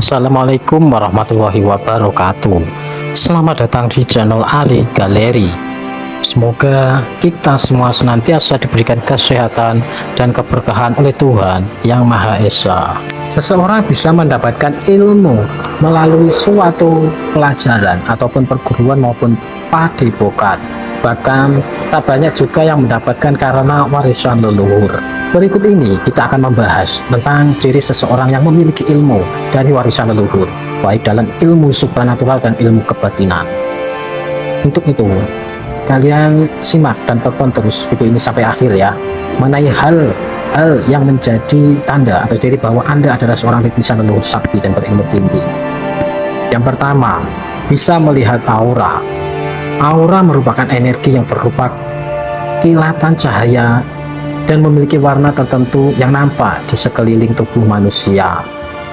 Assalamualaikum warahmatullahi wabarakatuh. Selamat datang di channel Ali Galeri. Semoga kita semua senantiasa diberikan kesehatan dan keberkahan oleh Tuhan Yang Maha Esa. Seseorang bisa mendapatkan ilmu melalui suatu pelajaran ataupun perguruan maupun padepokan. Bahkan tak banyak juga yang mendapatkan karena warisan leluhur. Berikut ini kita akan membahas tentang ciri seseorang yang memiliki ilmu dari warisan leluhur, baik dalam ilmu supranatural dan ilmu kebatinan. Untuk itu, kalian simak dan tonton terus video ini sampai akhir ya, mengenai hal yang menjadi tanda atau ciri bahwa Anda adalah seorang titisan leluhur sakti dan berilmu tinggi. Yang pertama, bisa melihat aura. Aura merupakan energi yang berupa kilatan cahaya dan memiliki warna tertentu yang nampak di sekeliling tubuh manusia,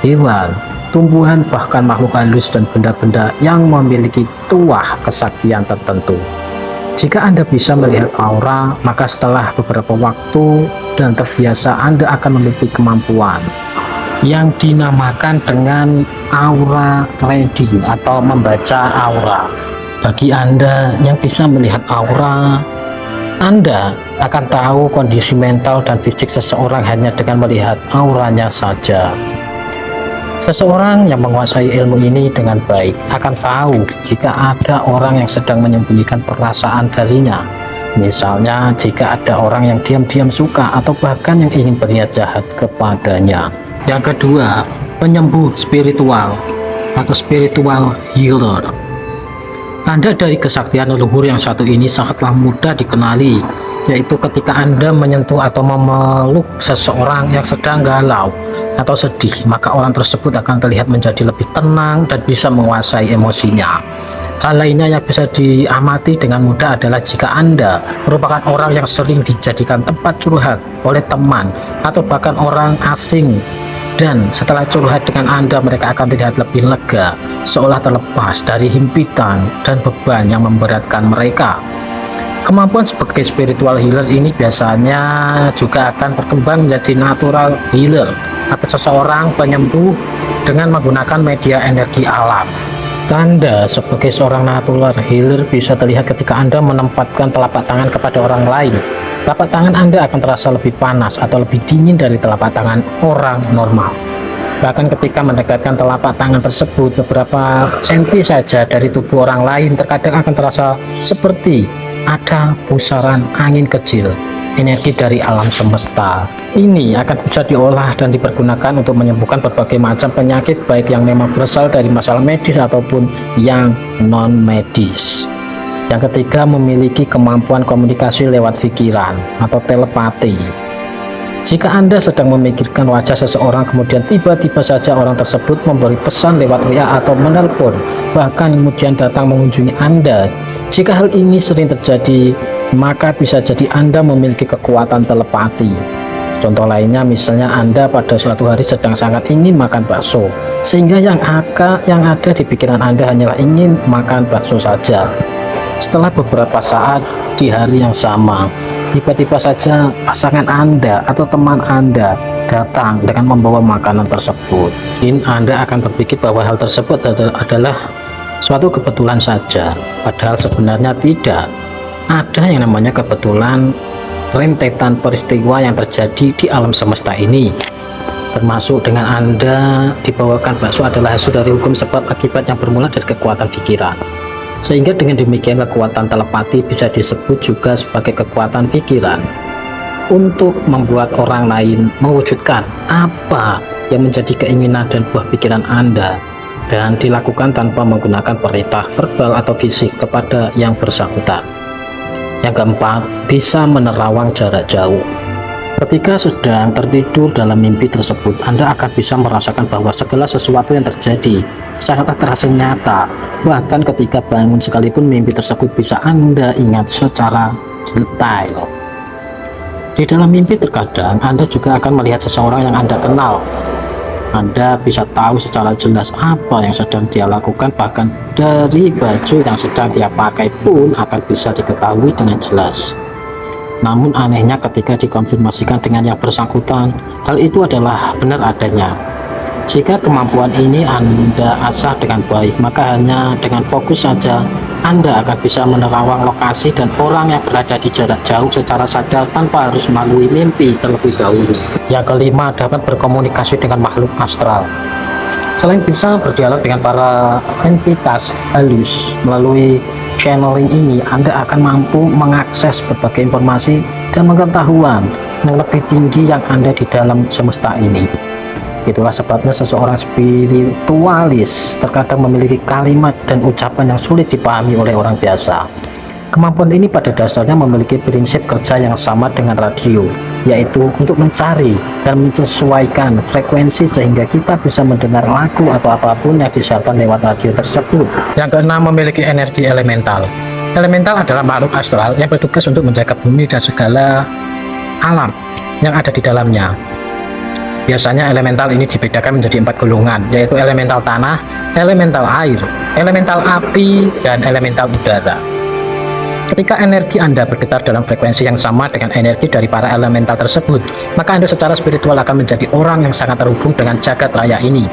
hewan, tumbuhan, bahkan makhluk halus dan benda-benda yang memiliki tuah kesaktian tertentu. Jika Anda bisa melihat aura, maka setelah beberapa waktu dan terbiasa, Anda akan memiliki kemampuan yang dinamakan dengan aura reading atau membaca aura. Bagi Anda yang bisa melihat aura, Anda akan tahu kondisi mental dan fisik seseorang hanya dengan melihat auranya saja. Seseorang yang menguasai ilmu ini dengan baik akan tahu jika ada orang yang sedang menyembunyikan perasaan darinya. Misalnya jika ada orang yang diam-diam suka atau bahkan yang ingin berniat jahat kepadanya. Yang kedua, penyembuh spiritual atau spiritual healer. Tanda dari kesaktian leluhur yang satu ini sangatlah mudah dikenali, yaitu ketika Anda menyentuh atau memeluk seseorang yang sedang galau atau sedih, maka orang tersebut akan terlihat menjadi lebih tenang dan bisa menguasai emosinya. Hal lainnya yang bisa diamati dengan mudah adalah jika Anda merupakan orang yang sering dijadikan tempat curhat oleh teman atau bahkan orang asing, dan setelah curhat dengan Anda, mereka akan terlihat lebih lega, seolah terlepas dari himpitan dan beban yang memberatkan mereka. Kemampuan sebagai spiritual healer ini biasanya juga akan berkembang menjadi natural healer atau seseorang penyembuh dengan menggunakan media energi alam. Tanda sebagai seorang natural healer bisa terlihat ketika Anda menempatkan telapak tangan kepada orang lain. Telapak tangan Anda akan terasa lebih panas atau lebih dingin dari telapak tangan orang normal. Bahkan ketika mendekatkan telapak tangan tersebut beberapa senti saja dari tubuh orang lain, terkadang akan terasa seperti ada pusaran angin kecil, energi dari alam semesta. Ini akan bisa diolah dan dipergunakan untuk menyembuhkan berbagai macam penyakit, baik yang memang berasal dari masalah medis ataupun yang non-medis. Yang ketiga, memiliki kemampuan komunikasi lewat pikiran atau telepati. Jika Anda sedang memikirkan wajah seseorang, kemudian tiba-tiba saja orang tersebut memberi pesan lewat WA atau menelpon, bahkan kemudian datang mengunjungi Anda. Jika hal ini sering terjadi, maka bisa jadi Anda memiliki kekuatan telepati. Contoh lainnya, misalnya Anda pada suatu hari sedang sangat ingin makan bakso, sehingga yang ada di pikiran Anda hanyalah ingin makan bakso saja. Setelah beberapa saat di hari yang sama, tiba-tiba saja pasangan Anda atau teman Anda datang dengan membawa makanan tersebut. Anda akan berpikir bahwa hal tersebut adalah suatu kebetulan saja, padahal sebenarnya tidak. Ada yang namanya kebetulan, rentetan peristiwa yang terjadi di alam semesta ini, termasuk dengan Anda dibawakan bakso adalah hasil dari hukum sebab akibat yang bermula dari kekuatan pikiran. Sehingga dengan demikian kekuatan telepati bisa disebut juga sebagai kekuatan pikiran untuk membuat orang lain mewujudkan apa yang menjadi keinginan dan buah pikiran Anda, dan dilakukan tanpa menggunakan perintah verbal atau fisik kepada yang bersangkutan. Yang keempat, bisa menerawang jarak jauh. Ketika sedang tertidur dalam mimpi tersebut, Anda akan bisa merasakan bahwa segala sesuatu yang terjadi sangatlah terasa nyata. Bahkan ketika bangun sekalipun, mimpi tersebut bisa Anda ingat secara detail. Di dalam mimpi terkadang Anda juga akan melihat seseorang yang Anda kenal. Anda bisa tahu secara jelas apa yang sedang dia lakukan, bahkan dari baju yang sedang dia pakai pun akan bisa diketahui dengan jelas. Namun anehnya ketika dikonfirmasikan dengan yang bersangkutan, hal itu adalah benar adanya. Jika kemampuan ini Anda asah dengan baik, maka hanya dengan fokus saja Anda akan bisa menerawang lokasi dan orang yang berada di jarak jauh secara sadar tanpa harus melalui mimpi terlebih dahulu. Yang kelima, dapat berkomunikasi dengan makhluk astral. Selain bisa berdialog dengan para entitas halus, melalui channeling ini Anda akan mampu mengakses berbagai informasi dan pengetahuan yang lebih tinggi yang ada di dalam semesta ini. Itulah sebabnya seseorang spiritualis terkadang memiliki kalimat dan ucapan yang sulit dipahami oleh orang biasa. Kemampuan ini pada dasarnya memiliki prinsip kerja yang sama dengan radio, yaitu untuk mencari dan menyesuaikan frekuensi sehingga kita bisa mendengar lagu atau apapun yang disiarkan lewat radio tersebut. Yang keenam, memiliki energi elemental. Elemental adalah makhluk astral yang bertugas untuk menjaga bumi dan segala alam yang ada di dalamnya. Biasanya elemental ini dibedakan menjadi 4 golongan, yaitu elemental tanah, elemental air, elemental api, dan elemental udara. Ketika energi Anda bergetar dalam frekuensi yang sama dengan energi dari para elemental tersebut, maka Anda secara spiritual akan menjadi orang yang sangat terhubung dengan jagat raya ini,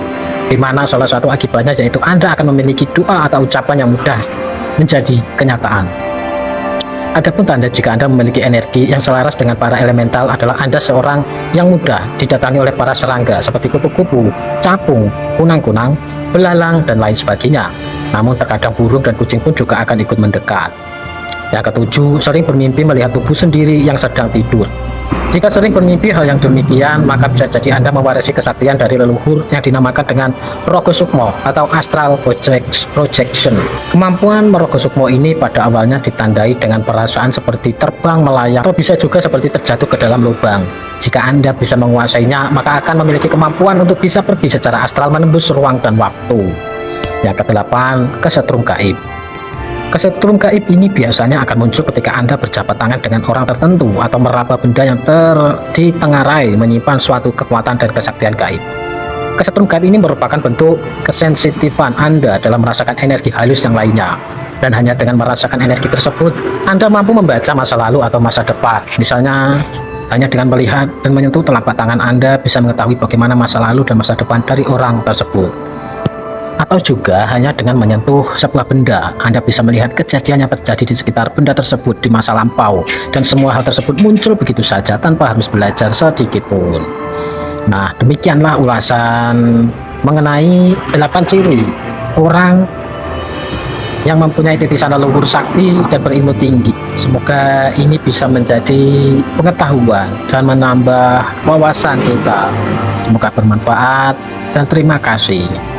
di mana salah satu akibatnya yaitu Anda akan memiliki doa atau ucapan yang mudah menjadi kenyataan. Adapun tanda jika Anda memiliki energi yang selaras dengan para elemental adalah Anda seorang yang mudah didatangi oleh para serangga seperti kupu-kupu, capung, kunang-kunang, belalang, dan lain sebagainya. Namun terkadang burung dan kucing pun juga akan ikut mendekat. Yang ketujuh, sering bermimpi melihat tubuh sendiri yang sedang tidur. Jika sering bermimpi hal yang demikian, maka bisa jadi Anda mewarisi kesaktian dari leluhur yang dinamakan dengan Rogo Sukmo atau Astral Projection. Kemampuan Rogo Sukmo ini pada awalnya ditandai dengan perasaan seperti terbang melayang atau bisa juga seperti terjatuh ke dalam lubang. Jika Anda bisa menguasainya, maka akan memiliki kemampuan untuk bisa pergi secara astral menembus ruang dan waktu. Yang kedelapan, kesetrum gaib. Kesetrum gaib ini biasanya akan muncul ketika Anda berjabat tangan dengan orang tertentu atau meraba benda yang ditengarai menyimpan suatu kekuatan dan kesaktian gaib. Kesetrum gaib ini merupakan bentuk kesensitifan Anda dalam merasakan energi halus yang lainnya. Dan hanya dengan merasakan energi tersebut, Anda mampu membaca masa lalu atau masa depan. Misalnya, hanya dengan melihat dan menyentuh telapak tangan Anda bisa mengetahui bagaimana masa lalu dan masa depan dari orang tersebut. Atau juga hanya dengan menyentuh sebuah benda, Anda bisa melihat kejadian yang terjadi di sekitar benda tersebut di masa lampau, dan semua hal tersebut muncul begitu saja tanpa harus belajar sedikit pun. Nah, demikianlah ulasan mengenai 8 ciri orang yang mempunyai titisan leluhur sakti dan berilmu tinggi. Semoga ini bisa menjadi pengetahuan dan menambah wawasan kita. Semoga bermanfaat dan terima kasih.